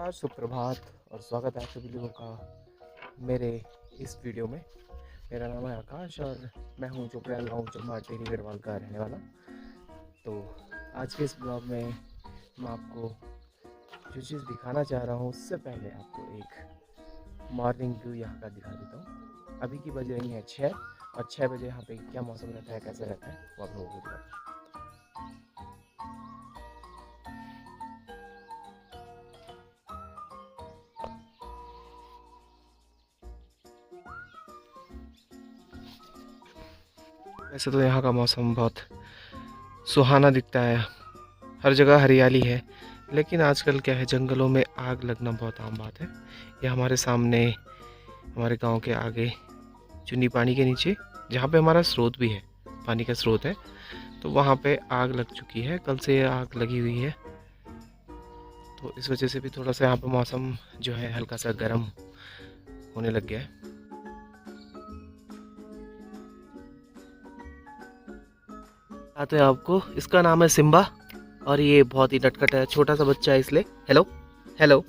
नमस्कार, सुप्रभात और स्वागत है आप सभी लोगों का मेरे इस वीडियो में। मेरा नाम है आकाश और मैं हूँ चोपड़ा गाँव चम्बा टेरी गढ़वाल का रहने वाला। तो आज के इस ब्लॉग में मैं आपको जो चीज़ दिखाना चाह रहा हूँ उससे पहले आपको एक मॉर्निंग व्यू यहाँ का दिखा देता हूँ। अभी की बज रही है 6 और 6 बजे यहाँ पे क्या मौसम रहता है, कैसे रहता है वो आप लोगों को दिखाता हूँ। वैसे तो यहाँ का मौसम बहुत सुहाना दिखता है, हर जगह हरियाली है, लेकिन आजकल क्या है, जंगलों में आग लगना बहुत आम बात है। ये हमारे सामने हमारे गांव के आगे चुन्नी पानी के नीचे जहाँ पे हमारा स्रोत भी है, पानी का स्रोत है, तो वहाँ पे आग लग चुकी है। कल से आग लगी हुई है, तो इस वजह से भी थोड़ा सा यहाँ पे मौसम जो है हल्का सा गर्म होने लग गया है। आते हैं आपको, इसका नाम है सिम्बा और ये बहुत ही नटखट है, छोटा सा बच्चा है इसलिए। Hello hello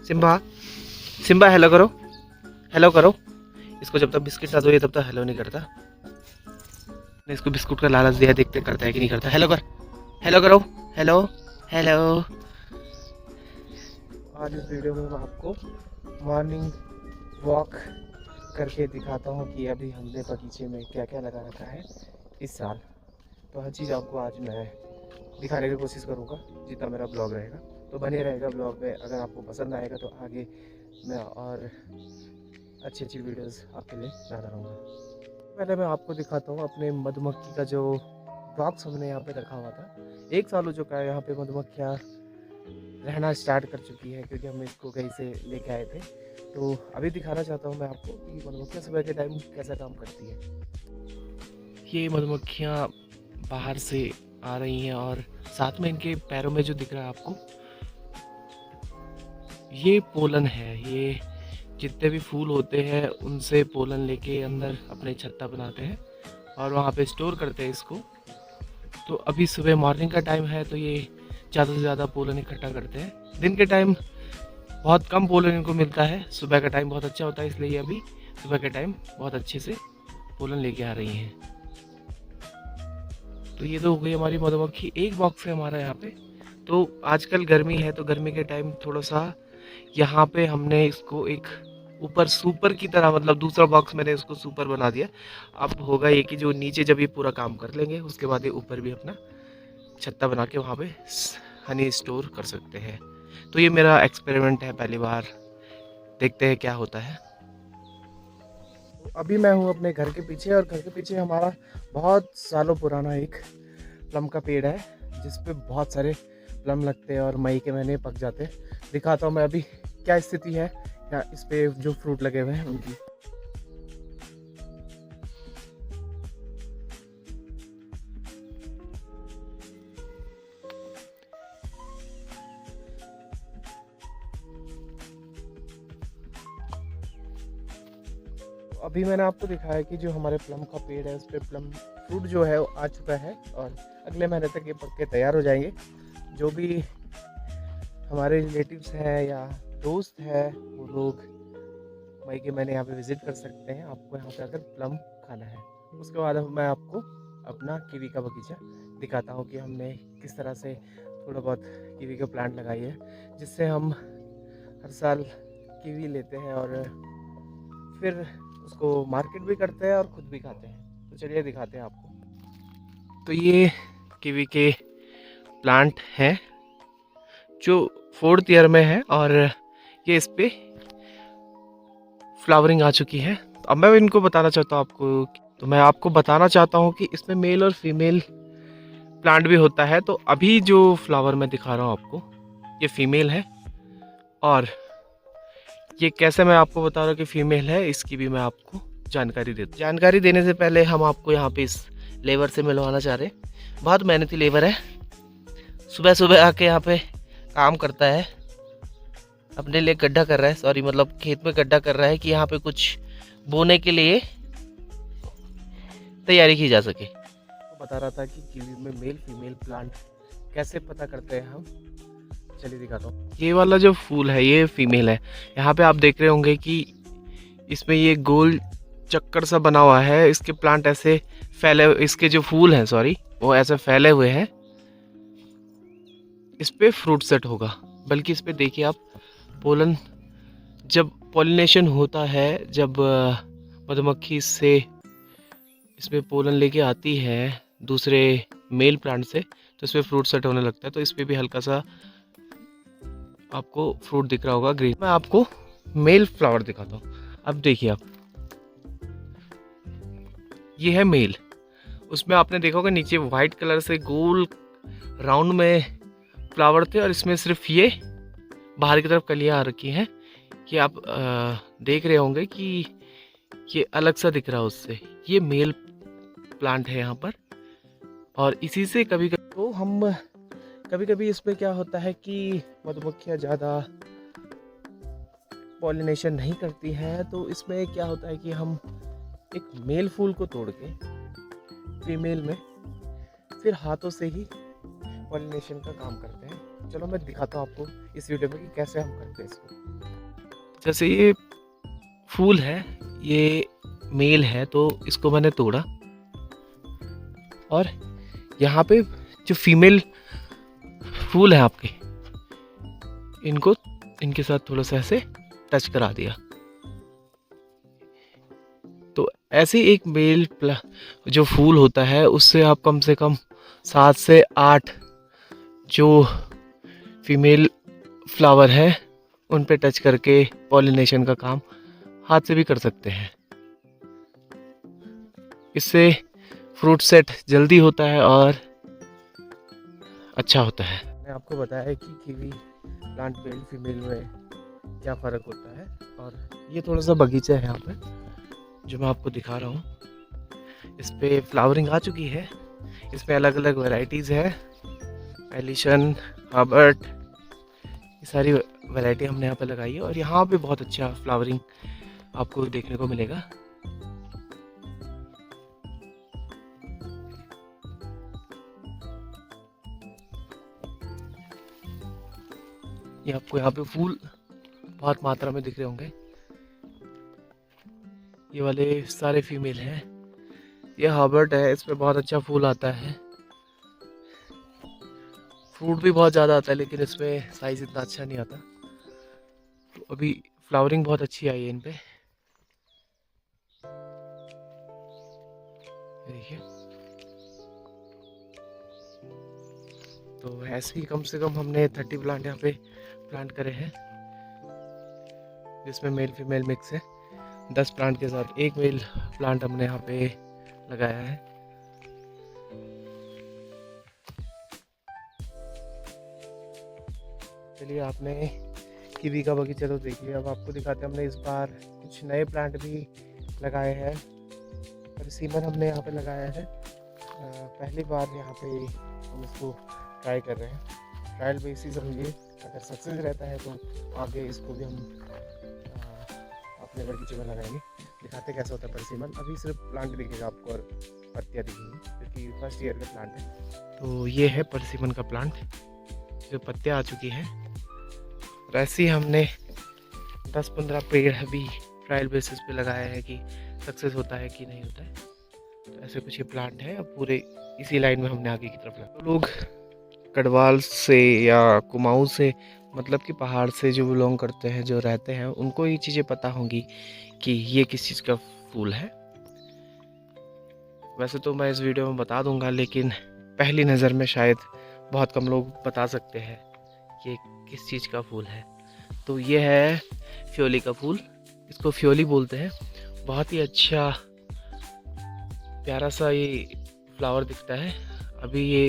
Simba, Simba hello करो, हेलो करो। इसको जब तक बिस्किट ना दो ये तब तक हेलो नहीं करता। मैंने इसको बिस्कुट का लालच दिया, देखते करता है कि नहीं करता। हेलो कर, हेलो करो, हेलो हेलो। आज इस वीडियो में मैं आपको मॉर्निंग वॉक करके दिखाता हूँ कि अभी हमने बगीचे में क्या क्या लगा रखा है इस साल। तो हर चीज़ आपको आज मैं दिखाने की कोशिश करूँगा जितना मेरा ब्लॉग रहेगा। तो बने रहेगा ब्लॉग में। अगर आपको पसंद आएगा तो आगे मैं और अच्छी अच्छी वीडियोस आपके लिए लाता रहूँगा। पहले मैं आपको दिखाता हूँ अपने मधुमक्खी का जो बॉक्स हमने यहाँ पे रखा हुआ था। 1 साल हो चुका है, यहाँ पे मधुमक्खियाँ रहना स्टार्ट कर चुकी है क्योंकि हम इसको कहीं से लेके आए थे। तो अभी दिखाना चाहता हूँ मैं आपको कि मधुमक्खियाँ सुबह के टाइम कैसा काम करती है। ये मधुमक्खियाँ बाहर से आ रही हैं और साथ में इनके पैरों में जो दिख रहा है आपको, ये पोलन है। ये जितने भी फूल होते हैं उनसे पोलन लेके अंदर अपने छत्ता बनाते हैं और वहाँ पे स्टोर करते हैं इसको। तो अभी सुबह मॉर्निंग का टाइम है तो ये ज़्यादा से ज़्यादा पोलन इकट्ठा करते हैं। दिन के टाइम बहुत कम पोलन इनको मिलता है, सुबह का टाइम बहुत अच्छा होता है, इसलिए ये अभी सुबह के टाइम बहुत अच्छे से पोलन लेके आ रही हैं। तो ये तो हो गई हमारी मधुमक्खी। एक बॉक्स है हमारा यहाँ पे। तो आजकल गर्मी है तो गर्मी के टाइम थोड़ा सा यहाँ पे हमने इसको एक ऊपर सुपर की तरह, मतलब दूसरा बॉक्स मैंने इसको सुपर बना दिया। अब होगा ये कि जो नीचे जब ये पूरा काम कर लेंगे उसके बाद ये ऊपर भी अपना छत्ता बना के वहाँ पे हनी स्टोर कर सकते हैं। तो ये मेरा एक्सपेरिमेंट है, पहली बार, देखते हैं क्या होता है। तो अभी मैं हूँ अपने घर के पीछे और घर के पीछे हमारा बहुत सालों पुराना एक प्लम का पेड़ है जिस पे बहुत सारे प्लम लगते हैं और मई के महीने पक जाते हैं। दिखाता हूँ मैं अभी क्या स्थिति है या इस पे जो फ्रूट लगे हुए हैं उनकी। अभी मैंने आपको दिखाया कि जो हमारे प्लम का पेड़ है उस पर प्लम फ्रूट जो है वो आ चुका है और अगले महीने तक ये पक के तैयार हो जाएंगे। जो भी हमारे रिलेटिव्स हैं या दोस्त हैं वो लोग मई के महीने यहाँ पे विज़िट कर सकते हैं। आपको यहाँ पे अगर प्लम खाना है। उसके बाद मैं आपको अपना कीवी का बगीचा दिखाता हूँ कि हमने किस तरह से थोड़ा बहुत कीवी का प्लांट लगाई है, जिससे हम हर साल कीवी लेते हैं और फिर उसको मार्केट भी करते हैं और ख़ुद भी खाते हैं। तो चलिए दिखाते हैं आपको। तो ये कीवी के प्लांट हैं जो 4th ईयर में है और ये इस पे फ्लावरिंग आ चुकी है। अब मैं इनको बताना चाहता हूँ आपको, तो मैं आपको बताना चाहता हूँ कि इसमें मेल और फीमेल प्लांट भी होता है। तो अभी जो फ्लावर मैं दिखा रहा हूँ आपको ये फीमेल है और ये कैसे मैं आपको बता रहा हूँ कि फीमेल है, इसकी भी मैं आपको जानकारी देने से पहले हम आपको यहाँ पे इस लेबर से मिलवाना चाह रहे हैं। बहुत मेहनती लेबर है, सुबह सुबह आके यहाँ पे काम करता है, अपने लिए गड्ढा कर रहा है, सॉरी मतलब खेत में गड्ढा कर रहा है कि यहाँ पे कुछ बोने के लिए तैयारी की जा सके। तो बता रहा था कि कीवी में मेल फीमेल प्लांट कैसे पता करते हैं हम। चलिए दिखाता हूँ। ये वाला जो फूल है ये फीमेल है। यहाँ पे आप देख रहे होंगे कि इसमें ये गोल चक्कर सा बना हुआ है। इसके प्लांट ऐसे फैले, इसके जो फूल हैं सॉरी, वो ऐसे फैले हुए हैं। इस पे फ्रूट सेट होगा। बल्कि इस पे देखिए आप, पोलन जब पॉलिनेशन होता है, जब मधुमक्खी से इसमें पोलन लेके आती है दूसरे मेल प्लांट से, तो इस पे फ्रूट सेट होने लगता है। तो इस पे भी हल्का सा आपको फ्रूट दिख रहा होगा ग्रीन। मैं आपको मेल फ्लावर दिखाता हूँ। अब देखिए आप, ये है मेल। उसमें आपने देखा होगा नीचे वाइट कलर से गोल राउंड में फ्लावर थे, और इसमें सिर्फ ये बाहर की तरफ कलियां आ रखी हैं। कि आप देख रहे होंगे कि ये अलग सा दिख रहा है उससे। ये मेल प्लांट है यहाँ पर। और इसी से कभी कभी तो हम कभी कभी इसमें क्या होता है कि मधुमक्खियाँ ज़्यादा पॉलिनेशन नहीं करती हैं, तो इसमें क्या होता है कि हम एक मेल फूल को तोड़ के फीमेल में फिर हाथों से ही पॉलिनेशन का काम करते हैं। चलो मैं दिखाता हूँ आपको इस वीडियो में कि कैसे हम करते हैं इसको। जैसे ये फूल है, ये मेल है, तो इसको मैंने तोड़ा, और यहाँ पे जो फीमेल फूल है आपके, इनको इनके साथ थोड़ा सा ऐसे टच करा दिया। तो ऐसे एक मेल जो फूल होता है उससे आप कम से कम 7 से 8 जो फीमेल फ्लावर है उन पे टच करके पॉलिनेशन का काम हाथ से भी कर सकते हैं। इससे फ्रूट सेट जल्दी होता है और अच्छा होता है। मैंने आपको बताया है कि कीवी प्लांट मेल फीमेल में क्या फ़र्क होता है। और ये थोड़ा सा बगीचा है यहाँ पे जो मैं आपको दिखा रहा हूँ। इस पे फ्लावरिंग आ चुकी है। इसमें अलग अलग वैरायटीज़ है, एलिशन, हर्बर्ट, ये सारी वैरायटी हमने यहाँ पे लगाई है। और यहाँ पे बहुत अच्छा फ्लावरिंग आपको देखने को मिलेगा। ये आपको यहाँ पे फूल बहुत मात्रा में दिख रहे होंगे। ये वाले सारे फीमेल हैं। ये हर्बर्ट है, इसमें बहुत अच्छा फूल आता है, फ्रूट भी बहुत ज़्यादा आता है, लेकिन इसमें साइज़ इतना अच्छा नहीं आता। तो अभी फ्लावरिंग बहुत अच्छी आई है इन पे, देखिए। तो ऐसे ही कम से कम हमने 30 प्लांट यहाँ पे प्लांट करे हैं, जिसमें मेल फीमेल मिक्स है। 10 प्लांट के साथ एक मेल प्लांट हमने यहाँ पे लगाया है। चलिए, आपने कीवी का बगीचा तो देख लिया, अब आपको दिखाते हैं। हमने इस बार कुछ नए प्लांट भी लगाए हैं। परसिमन हमने यहाँ पे लगाया है, पहली बार यहाँ पे हम इसको ट्राई कर रहे हैं। ट्रायल बेसिस समझिए, अगर सक्सेस रहता है तो आगे इसको भी हम अपने बगीचे में लगाएंगे। दिखाते कैसा होता है परसिमन। अभी सिर्फ प्लांट दिखेगा आपको और पत्तियाँ दिखेंगी, क्योंकि फर्स्ट ईयर का प्लांट है। तो ये है परसिमन का प्लांट, जो पत्तियाँ आ चुकी हैं। और ऐसे ही हमने 10-15 पेड़ अभी ट्रायल बेसिस पे लगाया है कि सक्सेस होता है कि नहीं होता है। तो ऐसे कुछ ये प्लांट है। अब पूरे इसी लाइन में हमने आगे की तरफ लगाया। तो लोग गढ़वाल से या कुमाऊं से, मतलब कि पहाड़ से जो बिलोंग करते हैं, जो रहते हैं, उनको ये चीज़ें पता होंगी कि ये किस चीज़ का फूल है। वैसे तो मैं इस वीडियो में बता दूंगा, लेकिन पहली नज़र में शायद बहुत कम लोग बता सकते हैं कि किस चीज़ का फूल है। तो ये है फ्योली का फूल, इसको फ्योली बोलते हैं। बहुत ही अच्छा प्यारा सा ये फ्लावर दिखता है। अभी ये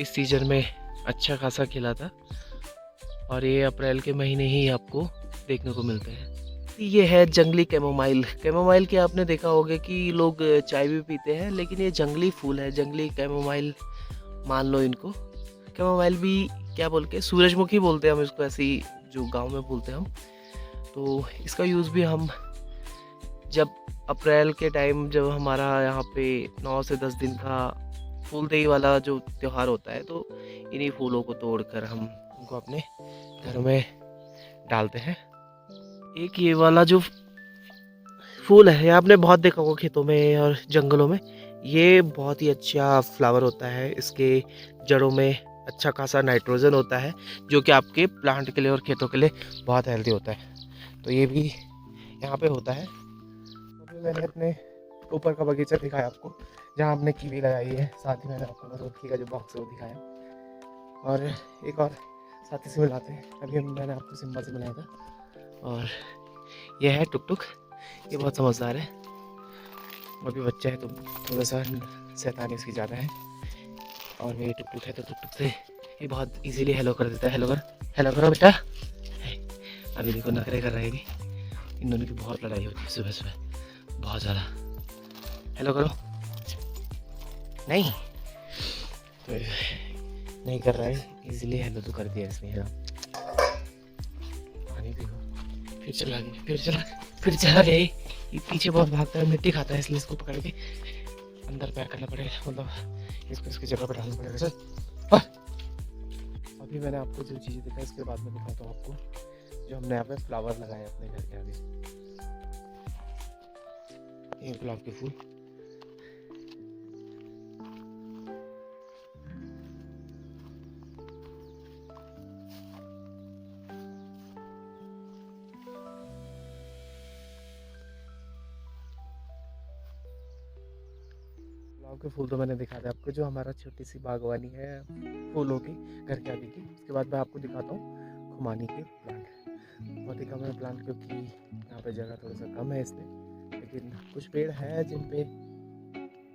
इस सीज़न में अच्छा खासा खिला था, और ये अप्रैल के महीने ही आपको देखने को मिलते हैं। ये है जंगली कैमोमाइल। कैमोमाइल के आपने देखा होगा कि लोग चाय भी पीते हैं, लेकिन ये जंगली फूल है, जंगली कैमोमाइल मान लो इनको। कैमोमाइल भी क्या बोल के, सूरजमुखी बोलते हैं हम इसको, ऐसे ही जो गांव में बोलते हैं हम। तो इसका यूज़ भी हम जब अप्रैल के टाइम, जब हमारा यहाँ पे 9 से 10 दिन का फूलदेई वाला जो त्यौहार होता है, तो इन्हीं फूलों को तोड़कर हम इनको अपने घर में डालते हैं। एक ये वाला जो फूल है आपने बहुत देखा होगा खेतों में और जंगलों में, ये बहुत ही अच्छा फ्लावर होता है। इसके जड़ों में अच्छा खासा नाइट्रोजन होता है जो कि आपके प्लांट के लिए और खेतों के लिए बहुत हेल्दी होता है। तो ये भी यहाँ पे होता है। अभी मैंने अपने ऊपर का बगीचा दिखाया आपको, जहाँ हमने कीवी लगाई है। साथ ही मैंने आपको मधुमक्खी का जो बॉक्स है वो दिखाया, और एक और साथी से मिलाते हैं। अभी मैंने आपको सिम्बा से मिलाया था। और यह है टुक टुक, ये बहुत समझदार है। अभी बच्चा है तो थोड़ा सा शैतानी इसकी ज़्यादा है। और ये टुक टुक है तो टुक टुक से ये बहुत इजीली हेलो कर देता है। हेलो करो बेटा। अभी देखो नखरे कर रहे हैं। इन दोनों की बहुत लड़ाई होती है सुबह सुबह, बहुत ज़्यादा। हेलो करो। नहीं तो नहीं कर रहा है, इजीली हेलो तो कर दिया इसने। हाँ पानी देखो, फिर चला गया। ये पीछे बहुत भागता है, मिट्टी खाता है, इसलिए इसको पकड़ के अंदर पैक करना पड़ेगा, मतलब इसको इसकी जगह पर डालना पड़ेगा। चल अभी मैंने आपको जो चीज़ें दिखाई इसके बाद में दिखाता हूँ आपको जो हमने यहाँ पे फ्लावर लगाए अपने घर के आगे। ये गुलाब के फूल, गुलाब के फूल तो मैंने दिखा दिया आपको। जो हमारा छोटी सी बागवानी है फूलों की घर के आगे की, उसके बाद मैं आपको दिखाता हूँ खुमानी के प्लांट। बहुत ही कम है प्लांट क्योंकि यहाँ पे जगह थोड़ा सा कम है इसलिए, लेकिन कुछ पेड़ हैं जिन पे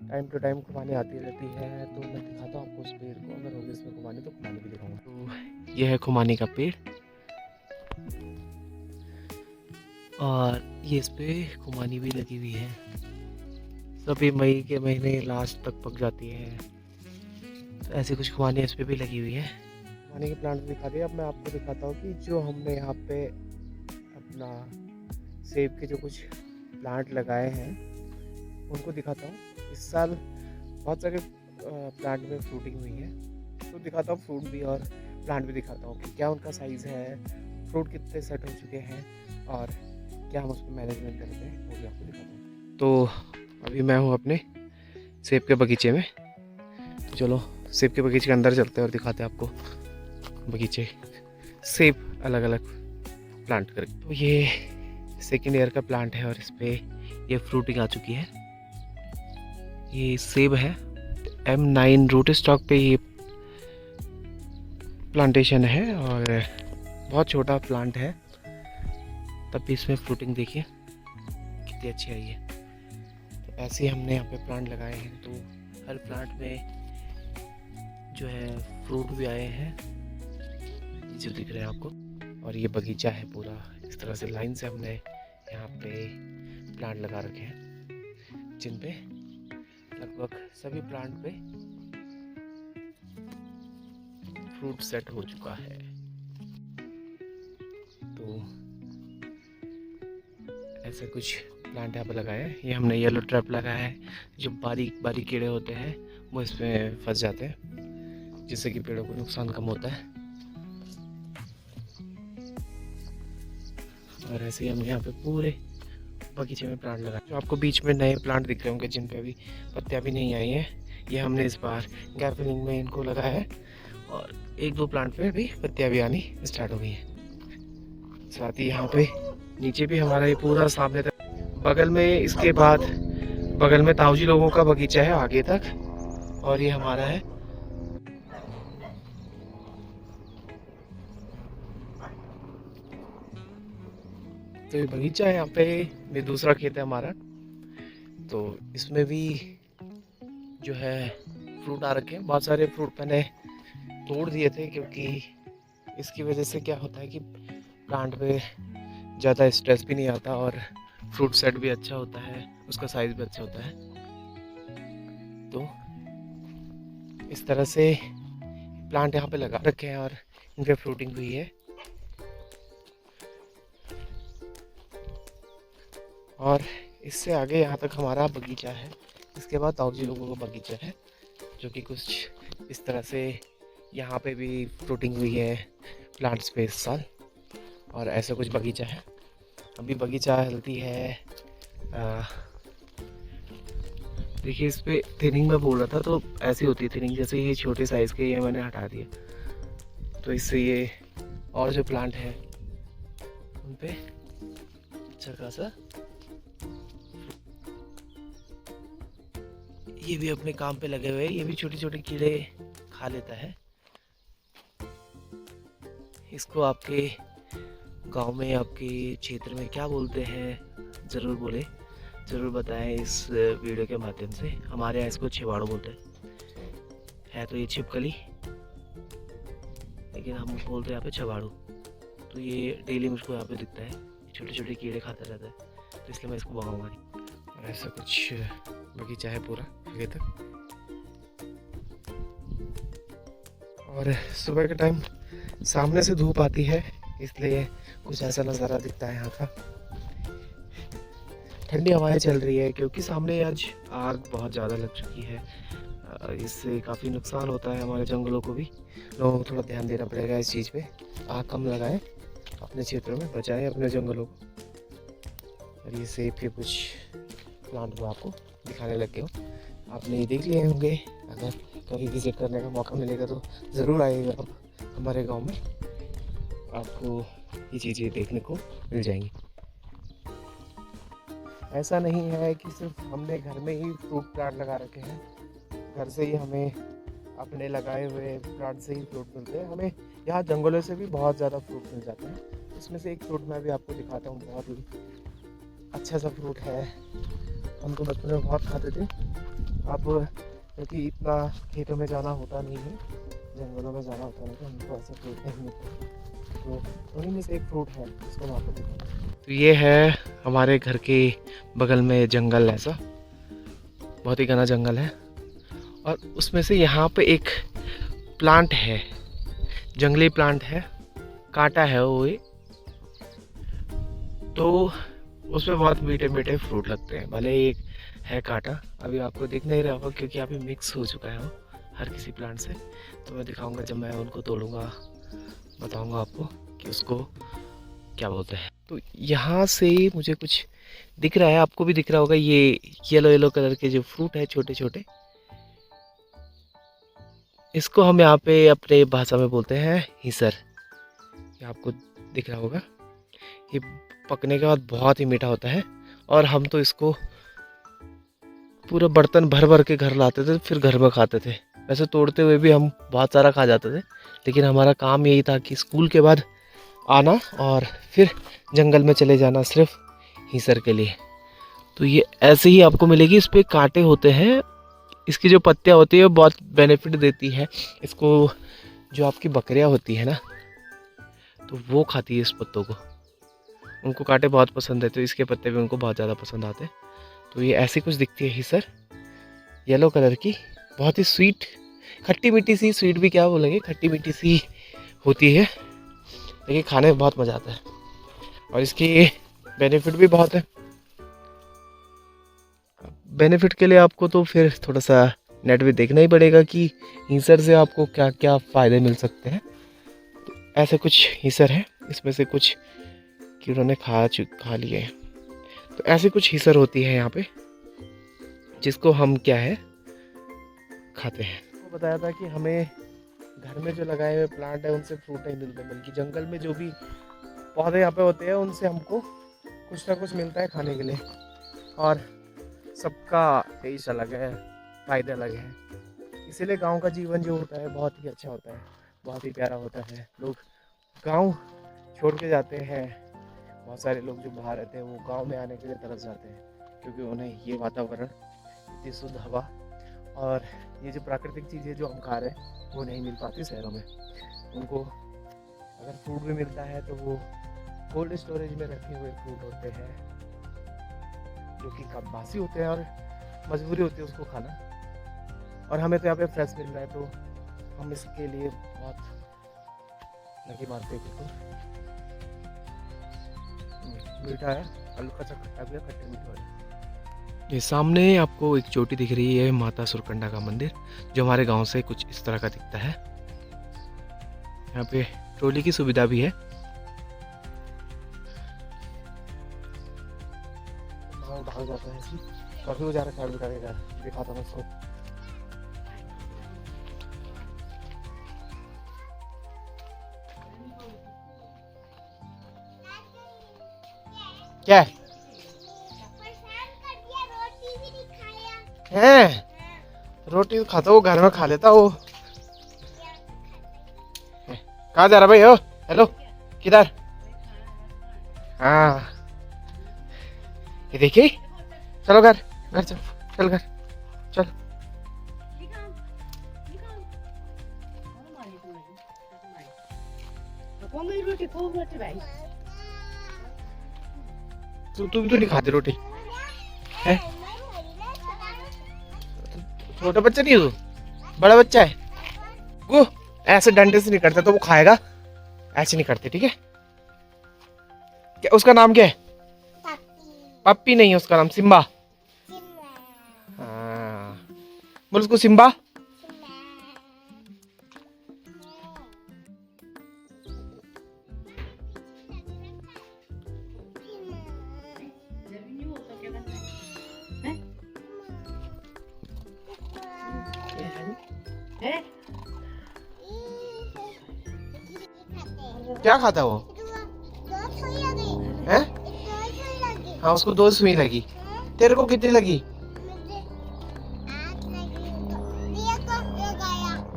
टाइम टू टाइम खुमानी आती रहती है। तो मैं दिखाता हूँ आपको उस पेड़ को, अगर होगी इसमें खुमानी तो खुमानी भी दिखाऊंगा। तो यह है खुमानी का पेड़, और ये इस पे खुमानी भी लगी हुई है। सभी मई के महीने लास्ट तक पक जाती है। तो ऐसी कुछ खुमानी इस पे भी लगी हुई है। खुमानी के प्लांट दिखा दिए। अब मैं आपको दिखाता हूँ कि जो हमने यहाँ पे अपना सेब के जो कुछ प्लांट लगाए हैं उनको दिखाता हूँ। इस साल बहुत सारे प्लांट में फ्रूटिंग हुई है, तो दिखाता हूँ फ्रूट भी और प्लांट भी दिखाता हूँ कि क्या उनका साइज़ है, फ्रूट कितने सेट हो चुके हैं और क्या हम उसको मैनेजमेंट करते हैं वो भी आपको दिखाता हूँ। तो अभी मैं हूँ अपने सेब के बगीचे में। तो चलो सेब के बगीचे के अंदर चलते हैं और दिखाते हैं आपको बगीचे, सेब अलग अलग प्लांट करके। तो ये सेकेंड ईयर का प्लांट है और इस पर ये फ्रूटिंग आ चुकी है। ये सेब है, M9 रूट स्टॉक पे ये प्लांटेशन है और बहुत छोटा प्लांट है, तब भी इसमें फ्रूटिंग देखिए कितनी अच्छी आई है। तो ऐसे ही हमने यहाँ पे प्लांट लगाए हैं, तो हर प्लांट में जो है फ्रूट भी आए हैं जो दिख रहे हैं आपको। और ये बगीचा है पूरा इस तरह से लाइन से हमने यहाँ पे प्लांट लगा रखे हैं, जिन पे लगभग सभी प्लांट पे फ्रूट सेट हो चुका है। तो ऐसे कुछ प्लांट यहाँ पे लगाए हैं। ये हमने येलो ट्रैप लगाया है, जो बारीक बारीक कीड़े होते हैं वो इसमें फंस जाते हैं, जिससे कि पेड़ों को नुकसान कम होता है। और ऐसे ही हम यहाँ पे पूरे बगीचे में प्लांट लगाए। जो आपको बीच में नए प्लांट दिख रहे होंगे जिन पे अभी पत्तियाँ भी नहीं आई हैं, ये हमने इस बार गैप फिलिंग में इनको लगाया है, और एक दो प्लांट पे भी पत्तियाँ भी आनी स्टार्ट हो गई हैं। साथ ही यहाँ पे नीचे भी हमारा ये पूरा सामने तक, बगल में इसके बाद बगल में ताऊजी लोगों का बगीचा है आगे तक, और ये हमारा है। तो ये बगीचा है, यहाँ पे भी दूसरा खेत है हमारा। तो इसमें भी जो है फ्रूट आ रखे हैं, बहुत सारे फ्रूट मैंने तोड़ दिए थे क्योंकि इसकी वजह से क्या होता है कि प्लांट पे ज़्यादा स्ट्रेस भी नहीं आता और फ्रूट सेट भी अच्छा होता है, उसका साइज भी अच्छा होता है। तो इस तरह से प्लांट यहाँ पे लगा रखे हैं और इनके फ्रूटिंग हुई है। और इससे आगे यहाँ तक हमारा बगीचा है। इसके बाद ताऊजी लोगों का बगीचा है जो कि कुछ इस तरह से यहाँ पे भी फ्रूटिंग हुई है, प्लांट्स पे इस साल। और ऐसा कुछ बगीचा है। अभी बगीचा हेल्दी है। देखिए इस पे थिनिंग में बोल रहा था तो ऐसी होती है थिनिंग, जैसे ये छोटे साइज़ के ये मैंने हटा दिया तो इससे ये और जो प्लांट है उन पे अच्छा खासा ये भी अपने काम पे लगे हुए हैं। ये भी छोटे छोटे कीड़े खा लेता है। इसको आपके गांव में, आपके क्षेत्र में क्या बोलते हैं ज़रूर बोले, ज़रूर बताएं इस वीडियो के माध्यम से। हमारे यहाँ इसको छिवाड़ू बोलते हैं। तो ये छिपकली, लेकिन हम बोलते हैं यहाँ पे छवाड़ू। तो ये डेली मुझको यहाँ पे दिखता है, छोटे छोटे कीड़े खाता रहता है, तो इसलिए मैं इसको भगाऊंगा नहीं। और ऐसा कुछ बगीचा है पूरा आगे तक। और सुबह के टाइम सामने से धूप आती है, इसलिए कुछ ऐसा नज़ारा दिखता है यहाँ का। ठंडी हवाएं चल रही है क्योंकि सामने आज आग बहुत ज़्यादा लग चुकी है। इससे काफ़ी नुकसान होता है हमारे जंगलों को भी। लोगों को थोड़ा ध्यान देना पड़ेगा इस चीज़ पे। आग कम लगाएं, अपने क्षेत्रों में बचाएं अपने जंगलों को। और ये सेब के कुछ प्लांट वो आपको दिखाने लग गए हो, आपने ये देख लिए होंगे। अगर कभी विजिट करने का मौका मिलेगा तो ज़रूर आइएगा आप हमारे गांव में, आपको ये चीज़ें देखने को मिल जाएंगी। ऐसा नहीं है कि सिर्फ हमने घर में ही फ्रूट प्लांट लगा रखे हैं, घर से ही हमें अपने लगाए हुए प्लांट से ही फ्रूट मिलते हैं। हमें यहाँ जंगलों से भी बहुत ज़्यादा फ्रूट मिल जाते हैं। इसमें से एक फ्रूट मैं भी आपको दिखाता हूँ, बहुत ही अच्छा सा फ्रूट है। हम तो बचपन में बहुत खाते थे। अब क्योंकि इतना खेतों में जाना होता नहीं है, जंगलों में जाना होता नहीं, तो हमको ऐसा फ्रूट नहीं मिलता। तो उन्हीं में से एक फ्रूट है जिसको मैं आपको दिखाऊंगा। तो ये है हमारे घर के बगल में जंगल, ऐसा बहुत ही घना जंगल है। और उसमें से यहाँ पे एक प्लांट है, जंगली प्लांट है, कांटा है वो ये, तो उसमें बहुत मीठे मीठे फ्रूट लगते हैं। भले एक है कांटा, अभी आपको दिख नहीं रहा होगा क्योंकि अभी मिक्स हो चुका है वो हर किसी प्लांट से। तो मैं दिखाऊंगा जब मैं उनको तोड़ूंगा, बताऊंगा आपको कि उसको क्या बोलते हैं। तो यहाँ से मुझे कुछ दिख रहा है, आपको भी दिख रहा होगा, ये येलो येलो कलर के जो फ्रूट है छोटे छोटे, इसको हम यहाँ पे अपने भाषा में बोलते हैं हिसर। ये आपको दिख रहा होगा। ये पकने के बाद बहुत ही मीठा होता है और हम तो इसको पूरा बर्तन भर भर के घर लाते थे, फिर घर में खाते थे। वैसे तोड़ते हुए भी हम बहुत सारा खा जाते थे, लेकिन हमारा काम यही था कि स्कूल के बाद आना और फिर जंगल में चले जाना सिर्फ हिसर के लिए। तो ये ऐसे ही आपको मिलेगी। इस पे कांटे होते हैं, इसकी जो पत्तियाँ होती है वो बहुत बेनिफिट देती है इसको। जो आपकी बकरियाँ होती है ना, तो वो खाती है इस पत्तों को, उनको कांटे बहुत पसंद है, तो इसके पत्ते भी उनको बहुत ज़्यादा पसंद आते हैं। तो ये ऐसी कुछ दिखती है हिसर, येलो कलर की, बहुत ही स्वीट, खट्टी मीठी सी, स्वीट भी क्या बोलेंगे, खट्टी मीठी सी होती है, लेकिन खाने में बहुत मज़ा आता है। और इसकी बेनिफिट भी बहुत है। बेनिफिट के लिए आपको तो फिर थोड़ा सा नेट भी देखना ही पड़ेगा कि हिसर से आपको क्या क्या फ़ायदे मिल सकते हैं। तो ऐसे कुछ हिसर हैं, इसमें से कुछ कीड़ों ने खा लिए। तो ऐसे कुछ हिसर होती है यहाँ पे, जिसको हम क्या है खाते हैं। तो बताया था कि हमें घर में जो लगाए हुए प्लांट है उनसे फ्रूट नहीं मिलते, बल्कि जंगल में जो भी पौधे यहाँ पे होते हैं उनसे हमको कुछ ना कुछ मिलता है खाने के लिए। और सबका टेस्ट अलग है, फ़ायदे अलग हैं। इसीलिए गांव का जीवन जो होता है बहुत ही अच्छा होता है, बहुत ही प्यारा होता है। लोग गांव छोड़ के जाते हैं, बहुत सारे लोग जो बाहर रहते हैं वो गांव में आने के लिए तरस जाते हैं, क्योंकि उन्हें ये वातावरण, इतनी शुद्ध हवा और ये जो प्राकृतिक चीज़ें जो हम खा रहे हैं वो नहीं मिल पाती शहरों में। उनको अगर फ्रूट भी मिलता है तो वो कोल्ड स्टोरेज में रखे हुए फ्रूट होते हैं, जो कि कब बासी होते हैं और मजबूरी होती है उसको खाना। और हमें तो यहाँ पे फ्रेश मिल रहा है, तो हम इसके लिए बहुत लगी मारते हैं। बिल्कुल मीठा है, हल्का सा खट्टा भी है, खट्टे मीठे वाले। ये सामने आपको एक चोटी दिख रही है, माता सुरकंडा का मंदिर, जो हमारे गांव से कुछ इस तरह का दिखता है। यहाँ पे ट्रॉली की सुविधा भी है। भाग जाता है इसलिए काफी वो जा रहा है, दिखाता हूँ उसको। क्या है? रोटी खाता वो घर में खा लेता वो। कहाँ जा रहा भाई? हो हेलो, किधर? हाँ ये देखिए, चलो घर घर चल, चल घर चल। तू भी तो नहीं खाती रोटी है? छोटा बच्चा नहीं है तू, बड़ा बच्चा है। वो ऐसे डंडे से नहीं करता तो वो खाएगा, ऐसे नहीं करते ठीक है? क्या उसका नाम क्या है? पप्पी नहीं है उसका नाम, सिम्बा। हाँ बोल उसको सिम्बा। क्या खाता वो है? हाँ उसको 2 सुई लगी। तेरे को कितनी लगी?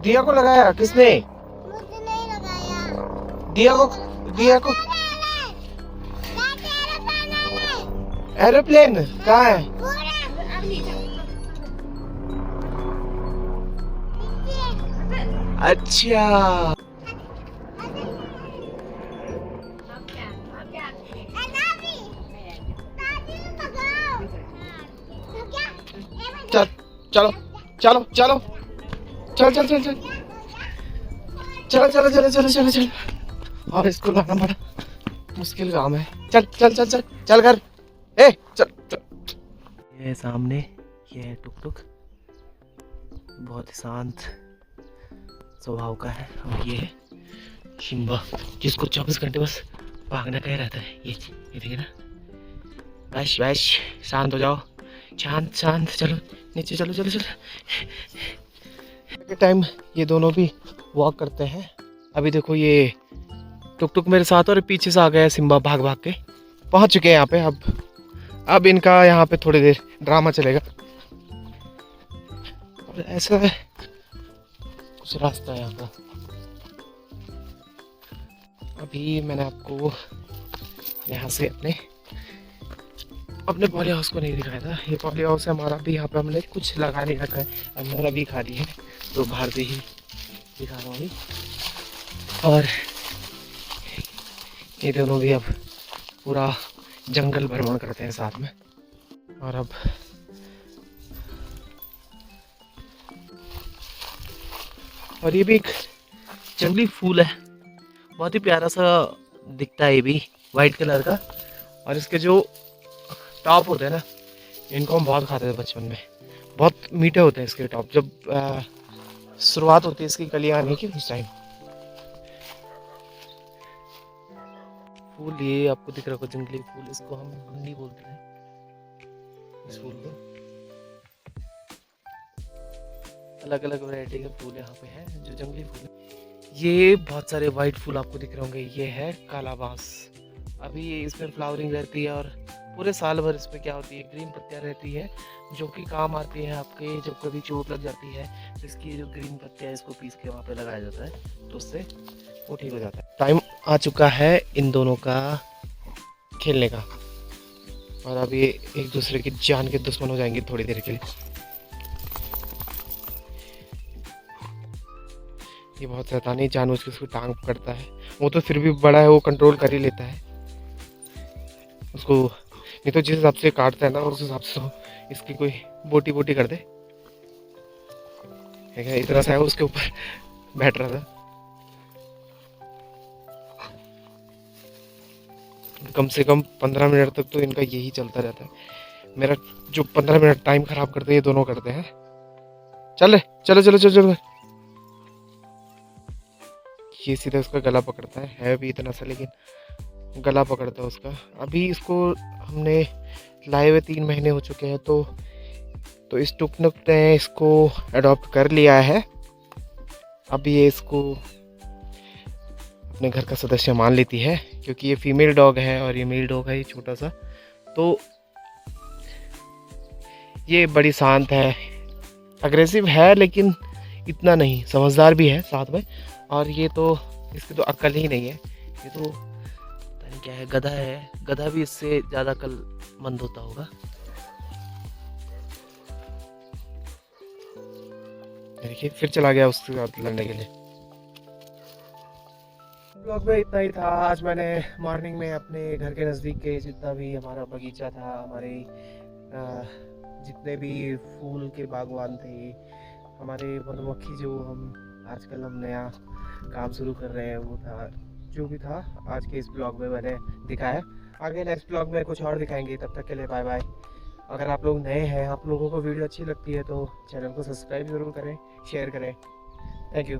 दिया को लगाया? किसने? दिया को एरोप्लेन कहाँ है? अच्छा चल, चलो चलो चलो चल चल चल चल चलो चलो चलो चलो चलो चलो। और इसको लाना बड़ा मुश्किल काम है। चल चल चल चल चल घर। ए चल चल। ये सामने ये है टुक टुक, बहुत ही शांत स्वभाव का है। और ये है शिम्बा, जिसको 24 घंटे बस भागना कह रहता है। ये देखिए ना, बस बस शांत हो जाओ, शांत शांत। चलो नीचे चलो चलो चलो। टाइम ये दोनों भी वॉक करते हैं। अभी देखो ये टुक टुक मेरे साथ और पीछे से आ गया सिम्बा, भाग भाग के पहुंच चुके हैं यहाँ पे। अब इनका यहाँ पे थोड़ी देर ड्रामा चलेगा। और ऐसा है कुछ रास्ता है यहाँ का। अभी मैंने आपको यहाँ से अपने पॉली हाउस को नहीं दिखाया था। ये पॉली हाउस है हमारा भी, यहाँ पे हमने कुछ लगा नहीं रखा है। हमारा भी खाली है तो बाहर से ही दिखा रहा हूँ। और ये दोनों भी अब पूरा जंगल भ्रमण करते हैं साथ में। और अब और ये भी एक जंगली फूल है, बहुत ही प्यारा सा दिखता है ये भी, वाइट कलर का। और इसके जो टॉप होते हैं ना, इनको हम बहुत खाते थे बचपन में। बहुत मीठे होते हैं इसके टॉप। जब शुरुआत होती है इसकी कलियां आने की उस टाइम। फूल ये आपको दिख रहा होगा जंगली फूल, इसको हम हुंडी बोलते हैं इस फूल को। अलग अलग वैरायटी के फूल यहाँ पे हैं जो जंगली फूल है। ये बहुत सारे वाइट फूल आपको दिख रहे होंगे, ये है कालाबास। अभी इसमें फ्लावरिंग रहती है और पूरे साल भर इसमें क्या होती है, ग्रीन पत्तियाँ रहती है जो कि काम आती है आपके जब कभी चोट लग जाती है। तो इसकी जो ग्रीन पत्तियाँ इसको पीस के वहाँ पे लगाया जाता है तो उससे वो ठीक हो जाता है। टाइम आ चुका है इन दोनों का खेलने का, और अब ये एक दूसरे की जान के दुश्मन हो जाएंगे थोड़ी देर के लिए। ये बहुत शैतानी जानवर उसकी उसको टांग पकड़ता है। वो तो फिर भी बड़ा है, वो कंट्रोल कर ही लेता है उसको। नहीं तो जिस हिसाब से काटता है ना उस हिसाब से तो इसकी कोई बोटी बोटी कर दे। इतना सा है उसके ऊपर बैठ रहा था। कम से कम 15 मिनट तक तो इनका यही चलता रहता है। मेरा जो 15 मिनट टाइम खराब करते हैं ये दोनों करते हैं। चलो चलो चलो चलो चलो। ये सीधा उसका गला पकड़ता है भी इतना सा, लेकिन गला पकड़ता है उसका। अभी इसको हमने लाए हुए 3 महीने हो चुके हैं, तो इस टुकनुक ने इसको अडॉप्ट कर लिया है। अभी ये इसको अपने घर का सदस्य मान लेती है, क्योंकि ये फीमेल डॉग है और ये मेल डॉग है, ये छोटा सा। तो ये बड़ी शांत है, अग्रेसिव है लेकिन इतना नहीं, समझदार भी है साथ में। और ये तो इसकी तो अक्ल ही नहीं है, ये तो पता नहीं क्या है, गधा है। गधा भी इससे ज़्यादा अक्लमंद होता होगा। देखिए फिर चला गया उसके साथ लड़ने के लिए। ब्लॉग में इतना ही था। आज मैंने मॉर्निंग में अपने घर के नज़दीक के जितना भी हमारा बगीचा था, हमारे जितने भी फूल के बागवान थे, हमारे मधुमक्खी जो आजकल हम नया काम शुरू कर रहे हैं, वो था जो भी था आज के इस ब्लॉग में मैंने दिखाया। आगे नेक्स्ट ब्लॉग में कुछ और दिखाएंगे। तब तक के लिए बाय बाय। अगर आप लोग नए हैं, आप लोगों को वीडियो अच्छी लगती है तो चैनल को सब्सक्राइब ज़रूर करें, शेयर करें। Thank you.